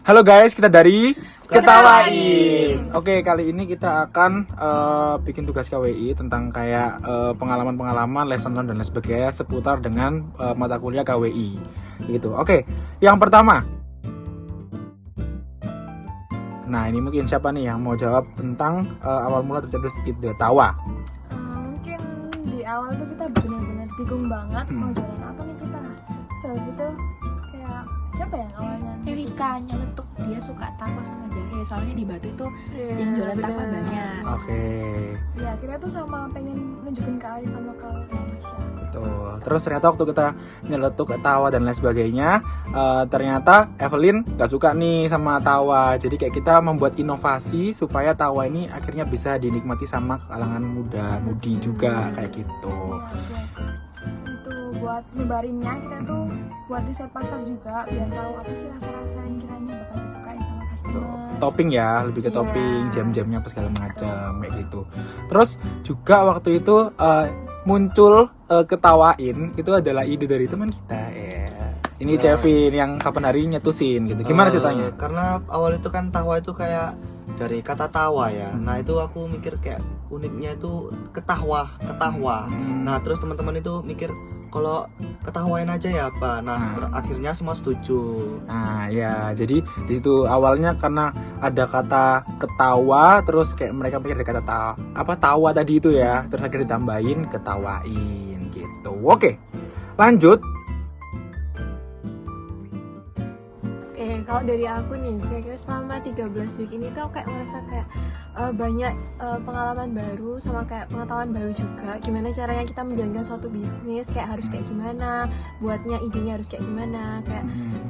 Halo guys, kita dari Ketawain. Oke, kali ini kita akan bikin tugas KWI tentang kayak pengalaman-pengalaman, lesson learned dan lain sebagainya seputar dengan mata kuliah KWI. Gitu. Oke, yang pertama. Nah, ini mungkin siapa nih yang mau jawab tentang awal mula tercetus ide tawa? Mungkin di awal tuh kita benar-benar bingung banget mau jualan apa nih kita. Terus itu kayak siapa ya awalnya? Erika nyeletuk, dia suka tawa sama jahe, soalnya di Batu itu yang jualan tawa banyak. Oke. Ya kita tuh sama pengen nunjukin kearifan lokal Indonesia. Betul. Terus ternyata waktu kita nyeletuk tawa dan lain sebagainya, ternyata Evelyn gak suka nih sama tawa. Jadi kayak kita membuat inovasi supaya tawa ini akhirnya bisa dinikmati sama kalangan muda-mudi juga kayak gitu. Itu buat nyebarinnya kita tuh buat riset pasar juga biar tahu apa sih rasa-rasa yang kiranya bakal disukain sama customer. Topping ya, lebih ke Iya. topping, jam-jamnya apa segala macam kayak gitu. Terus juga waktu itu muncul ketawain itu adalah ide dari teman kita ya. Ini Kevin yang kapan hari nyetusin gitu. Gimana ceritanya? Karena awal itu kan tawa itu kayak dari kata tawa ya. Nah itu aku mikir kayak uniknya itu ketawa. Nah terus teman-teman itu mikir kalau ketawain aja ya apa. Nah akhirnya semua setuju. Nah ya, jadi di situ awalnya karena ada kata ketawa, terus kayak mereka pikir ada kata tawa tadi itu ya, terus akhirnya ditambahin ketawain gitu. Oke, lanjut. Oke, kalau dari aku nih, kira-kira selama 13 week ini tuh aku kayak merasa kayak banyak pengalaman baru sama kayak pengetahuan baru juga. Gimana caranya kita menjalankan suatu bisnis, kayak harus kayak gimana, buatnya idenya harus kayak gimana, kayak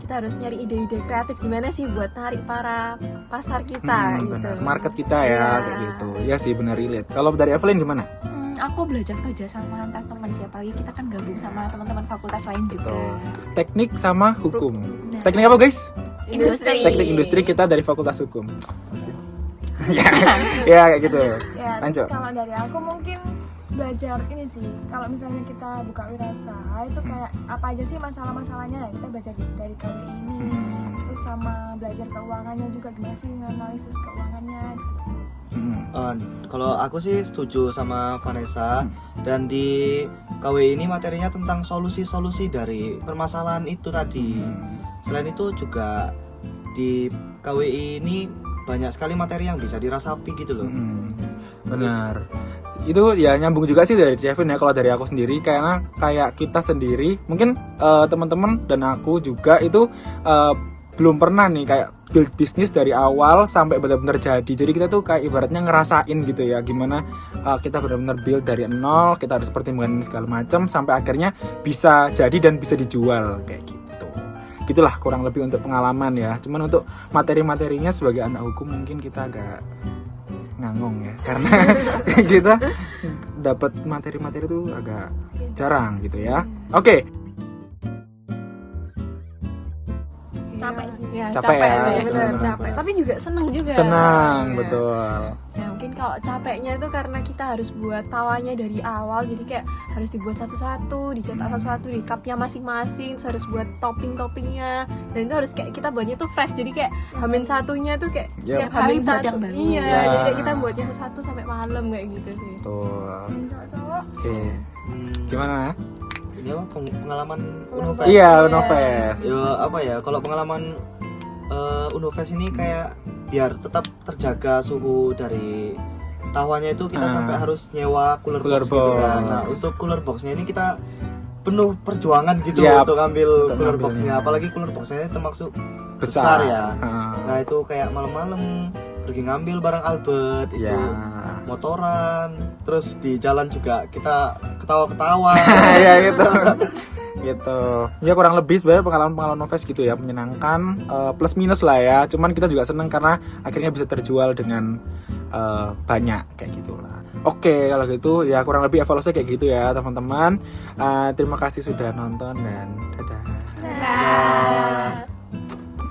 kita harus nyari ide-ide kreatif gimana sih buat narik para pasar kita gitu. Benar. Market kita ya, Iya. kayak gitu. Ya sih benar relate. Kalau dari Evelyn gimana? Aku belajar kerja sama antar teman sih, apalagi kita kan gabung sama teman-teman fakultas lain juga. Teknik sama hukum. Nah. Teknik apa guys? Industri. Teknik industri kita dari Fakultas Hukum. ya, ya kayak gitu. Ya, Lanjut. terus kalau dari aku mungkin belajar ini sih. Kalau misalnya kita buka wirausaha itu kayak apa aja sih masalah-masalahnya ya kita belajar dari KWI ini. Terus sama belajar keuangannya juga gimana sih menganalisis keuangannya gitu. Kalau aku sih setuju sama Vanessa. Dan di KW ini materinya tentang solusi-solusi dari permasalahan itu tadi. Selain itu juga di KWI ini banyak sekali materi yang bisa dirasapi gitu loh. Benar. Itu ya nyambung juga sih dari Kevin ya. Kalau dari aku sendiri karena kayak kita sendiri mungkin teman-teman dan aku juga itu belum pernah nih kayak build bisnis dari awal sampai benar-benar jadi. Jadi kita tuh kayak ibaratnya ngerasain gitu ya gimana kita benar-benar build dari nol, kita harus pertimbangkan segala macam sampai akhirnya bisa jadi dan bisa dijual kayak gitu. Gitulah kurang lebih untuk pengalaman ya. Cuman untuk materi-materinya sebagai anak hukum mungkin kita agak ngangong ya karena kita dapat materi-materi itu agak jarang gitu ya. Oke. Capek sih. Ya, Capek ya, bener, bener, capek. bener. Tapi juga seneng juga. Senang, Ya. betul. Nah mungkin kalau capeknya itu karena kita harus buat tawanya dari awal, jadi kayak harus dibuat satu-satu, dicetak satu-satu di cupnya masing-masing, terus harus buat topping-toppingnya, dan itu harus kayak kita buatnya tuh fresh, jadi kayak hamin satunya tuh kayak Yep. tiap Hari hamin buat satu, yang baru. iya, Ya. jadi kayak kita buatnya satu sampai malam kayak gitu sih. Betul. Cowok-cowok Oke. Gimana? Ini apa pengalaman Unofest? Iya, Unofest. Ya apa ya? Kalau pengalaman Unofest ini kayak biar tetap terjaga suhu dari tawanya itu kita sampai harus nyewa cooler Cooler box, gitu kan. box. Nah untuk cooler boxnya ini kita penuh perjuangan gitu Yap, untuk ngambil untuk cooler ngambilnya. boxnya. Apalagi cooler boxnya termasuk Besar ya. Heeh. Nah itu kayak malam-malam pergi ngambil barang Albert itu Ya. motoran, terus di jalan juga kita ketawa-ketawa. ya gitu. Gitu. Ya kurang lebih sebenarnya pengalaman Unofest gitu ya, menyenangkan plus minus lah ya. Cuman kita juga seneng karena akhirnya bisa terjual dengan banyak kayak gitulah. Oke, kalau gitu ya kurang lebih evaluasi kayak gitu ya teman-teman. Terima kasih sudah nonton dan dadah. Dadah.